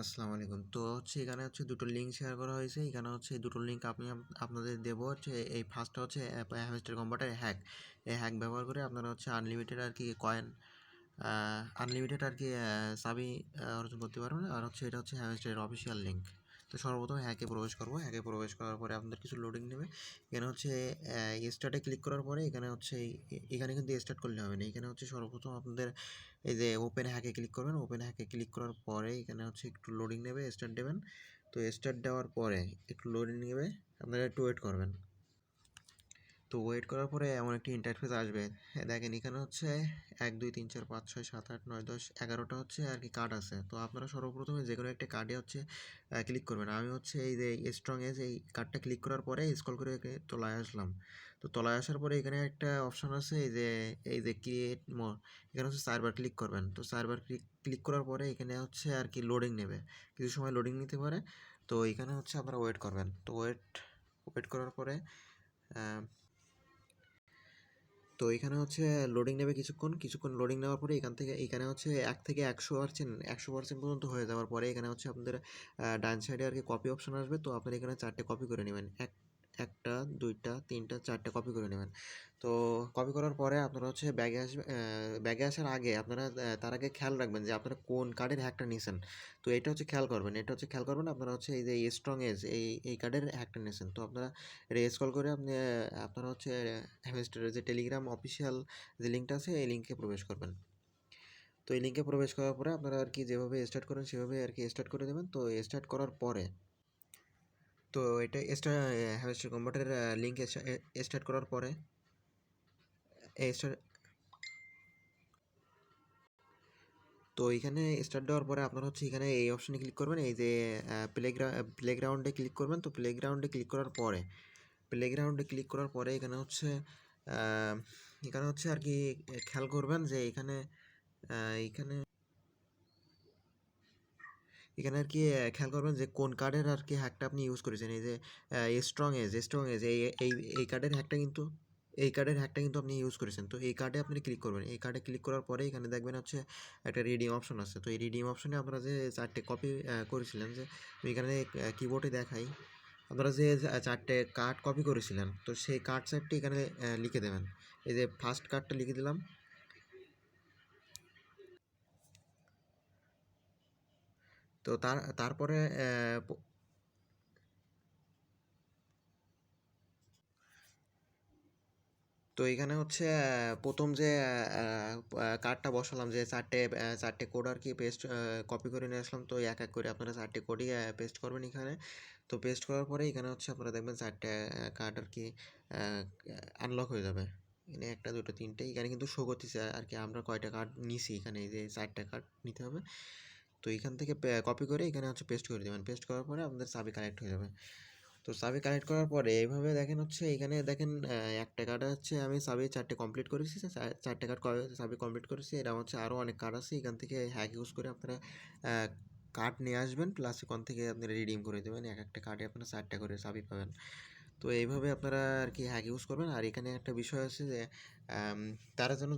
আসসালামু আলাইকুম। তো হচ্ছে এখানে হচ্ছে দুটো লিঙ্ক শেয়ার করা হয়েছে। এখানে হচ্ছে এই দুটো লিঙ্ক আমি আপনাদের দেবো। হচ্ছে এই ফার্স্টটা হচ্ছে হ্যামস্টার কম্বাটার হ্যাক। এই হ্যাক ব্যবহার করে আপনারা হচ্ছে আনলিমিটেড আর কি কয়েন, আনলিমিটেড আর কি চাবি অর্জন করতে পারবেন। আর হচ্ছে এটা হচ্ছে হ্যামস্টারের অফিসিয়াল লিঙ্ক। তো সর্বপ্রথম হ্যাকে প্রবেশ করবো। হ্যাকে প্রবেশ করার পরে আপনাদের কিছু লোডিং নেবে। এখানে হচ্ছে স্টার্টে ক্লিক করার পরে এখানে হচ্ছে এখানে কিন্তু স্টার্ট করলে হবে না। এখানে হচ্ছে সর্বপ্রথম আপনাদের এই যে ওপেন হ্যাকে ক্লিক করবেন। ওপেন হ্যাকে ক্লিক করার পরে এখানে হচ্ছে একটু লোডিং নেবে, স্টার্ট দেবেন। তো স্টার্ট দেওয়ার পরে একটু লোডিং নেবে, আপনারা একটু ওয়েট করবেন। তো ওয়েট করার পরে এমন একটি ইন্টারফেস আসবে। হ্যাঁ, দেখেন এখানে হচ্ছে 1 2 3 4 5 6 7 8 9 10 11টা হচ্ছে আর কি কার্ড আছে। তো আপনারা সর্বপ্রথমে যে কোনো একটা কার্ডে হচ্ছে ক্লিক করবেন। আমি হচ্ছে এই যে স্ট্রং এজ এই কার্ডটা ক্লিক করার পরে স্ক্রল করে তলায় আসলাম। তো তলায় আসার পরে এখানে একটা অপশন আছে, এই যে ক্রিয়েট মোর। এখানে হচ্ছে চারবার ক্লিক করবেন। তো চারবার ক্লিক করার পরে এখানে হচ্ছে আর কি লোডিং নেবে, কিছু সময় লোডিং নিতে পারে। তো এখানে হচ্ছে আপনারা ওয়েট করবেন। তো ওয়েট করার পরে তো এখানে হচ্ছে লোডিং নেবে কিছুক্ষণ লোডিং নেওয়ার পরে এখানে হচ্ছে 1 থেকে 100% পর্যন্ত হয়ে যাওয়ার পরে এখানে হচ্ছে আপনাদের ডান সাইডে আর কি কপি অপশন আসবে। তো আপনারা এখানে 4টে কপি করে নেবেন। একটা, দুইটা, তিনটা, 4টে কপি করে নেবেন। তো কপি করার পরে আপনারা হচ্ছে ব্যাগে আসার আগে আপনারা তার আগে খেয়াল রাখবেন যে আপনারা কোন কার্ডের হ্যাকটা নিছেন। তো এটা হচ্ছে খেয়াল করবেন আপনারা হচ্ছে এই যে স্ট্রং এজ এই কার্ডের হ্যাকটা নিছেন। তো আপনারা এটা স্ক্রল করে আপনারা হচ্ছে হ্যামস্টারের যে টেলিগ্রাম অফিসিয়াল যে লিঙ্কটা আছে এই লিঙ্কে প্রবেশ করবেন। তো এই লিঙ্কে প্রবেশ করার পরে আপনারা আর কি যেভাবে স্টার্ট করেন সেভাবে আর কি স্টার্ট করে দেবেন। তো স্টার্ট করার পরে তো এটা হ্যামস্টার কম্বাটের লিঙ্ক স্টার্ট করার পরে স্টার্ট তো এখানে স্টার্ট দেওয়ার পরে আপনারা হচ্ছে এখানে এই অপশানে ক্লিক করবেন। এই যে প্লেগ্রাউন্ডে ক্লিক করবেন। তো প্লেগ্রাউন্ডে ক্লিক করার পরে এখানে হচ্ছে আর কি খেয়াল করবেন যে এখানে এখানে আর কি খেয়াল করবেন যে কোন কার্ডের আর কি হ্যাকটা আপনি ইউজ করেছেন। এই যে স্ট্রং এজ এই কার্ডের হ্যাকটা কিন্তু আপনি ইউজ করেছেন। তো এই কার্ডে আপনি ক্লিক করবেন। এই কার্ডে ক্লিক করার পরে এখানে দেখবেন হচ্ছে একটা রিডিম অপশন আছে। তো এই রিডিম অপশনে আপনারা যে 4টে কপি করেছিলেন, যে আমি এখানে কিবোর্ডে দেখাই, আপনারা যে 4টে কার্ড কপি করেছিলেন তো সেই কার্ড সেটটি এখানে লিখে দেবেন। এই যে ফার্স্ট কার্ডটা লিখে দিলাম। তো তারপরে তো এখানে হচ্ছে প্রথম যে কার্ডটা বসালাম, যে 4টে কোড আর কি কপি করে নিয়ে আসলাম। তো এক করে আপনারা 4টে কোডই পেস্ট করবেন এখানে। তো পেস্ট করার পরে এখানে হচ্ছে আপনারা দেখবেন 4টে কার্ড আর কি আনলক হয়ে যাবে। এখানে 1 2 3টে এখানে কিন্তু শো করতেছে আর কি আমরা কয়টা কার্ড নিছি। এখানে এই যে 4টে কার্ড নিতে হবে। তো এখান থেকে কপি করে এখানে হচ্ছে পেস্ট করে দেবেন। পেস্ট করার পরে আপনাদের চাবি কালেক্ট হয়ে যাবে। তো চাবি কালেক্ট করার পরে এইভাবে দেখেন হচ্ছে এখানে দেখেন একটা কার্ড হচ্ছে আমি চাবি 4টে কমপ্লিট করেছি। 4টে কার্ড চাবি কমপ্লিট করেছি। এরকম হচ্ছে আরও অনেক কার্ড আছে। এখান থেকে হ্যাক ইউজ করে আপনারা কার্ড নিয়ে আসবেন, প্লাস ওখান থেকে আপনারা রিডিম করে দেবেন। একটা কার্ডে আপনারা 4টে করে চাবি পাবেন। তো এইভাবে আপনারা আর কি হ্যাক ইউজ করবেন। আর এখানে একটা বিষয় আছে যে আম, তারা যেন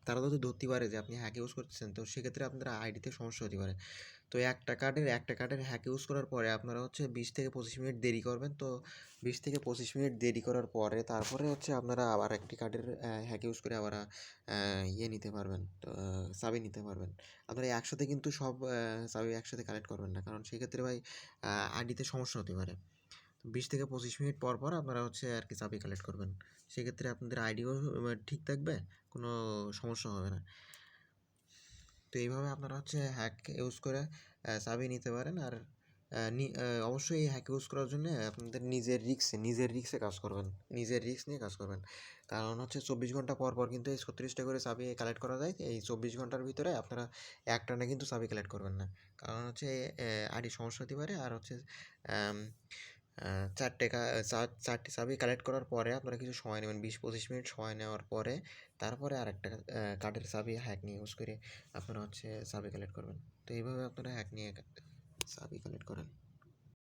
তারা যদি ধরতে পারে যে আপনি হ্যাক ইউজ করতেছেন, তো সেক্ষেত্রে আপনার আইডিতে সমস্যা হতে পারে। তো একটা কার্ডের হ্যাক ইউজ করার পরে আপনারা হচ্ছে 20 থেকে 25 মিনিট দেরি করবেন। তো 20 থেকে 25 মিনিট দেরি করার পরে তারপরে হচ্ছে আপনারা আবার একটি কার্ডের হ্যাক ইউজ করে আবার ইয়ে নিতে পারবেন, তো চাবি নিতে পারবেন। আপনারা একসাথে কিন্তু সব চাবি একসাথে কালেক্ট করবেন না, কারণ সেক্ষেত্রে ভাই আইডিতে সমস্যা হতে পারে। 20 থেকে 25 মিনিট পর পর আপনারা হচ্ছে আর কি চাবি কালেক্ট করবেন। সেক্ষেত্রে আপনাদের আইডিও ঠিক থাকবে, কোনো সমস্যা হবে না। তো এইভাবে আপনারা হচ্ছে হ্যাক ইউজ করে চাবি নিতে পারেন। আর অবশ্যই এই হ্যাক ইউজ করার জন্য আপনাদের নিজের রিক্সে কাজ করবেন, নিজের রিক্স নিয়ে কাজ করবেন। কারণ হচ্ছে 24 ঘন্টা পর পর কিন্তু এই 36টা করে চাবি কালেক্ট করা যায়। এই 24 ঘন্টার ভিতরে আপনারা একটানা কিন্তু চাবি কালেক্ট করবেন না, কারণ হচ্ছে আইডি সমস্যা হতে পারে। আর হচ্ছে আম, 4টে চাবি কালেক্ট করার পরে আপনারা কিছু সময় নেবেন, 20-25 মিনিট সময় নেওয়ার পরে তারপরে আরেকটা কার্ডের চাবি হ্যাক নিয়ে ইউজ করে আপনারা হচ্ছে চাবি কালেক্ট করবেন। তো এইভাবে আপনারা হ্যাক নিয়ে চাবি কালেক্ট করেন।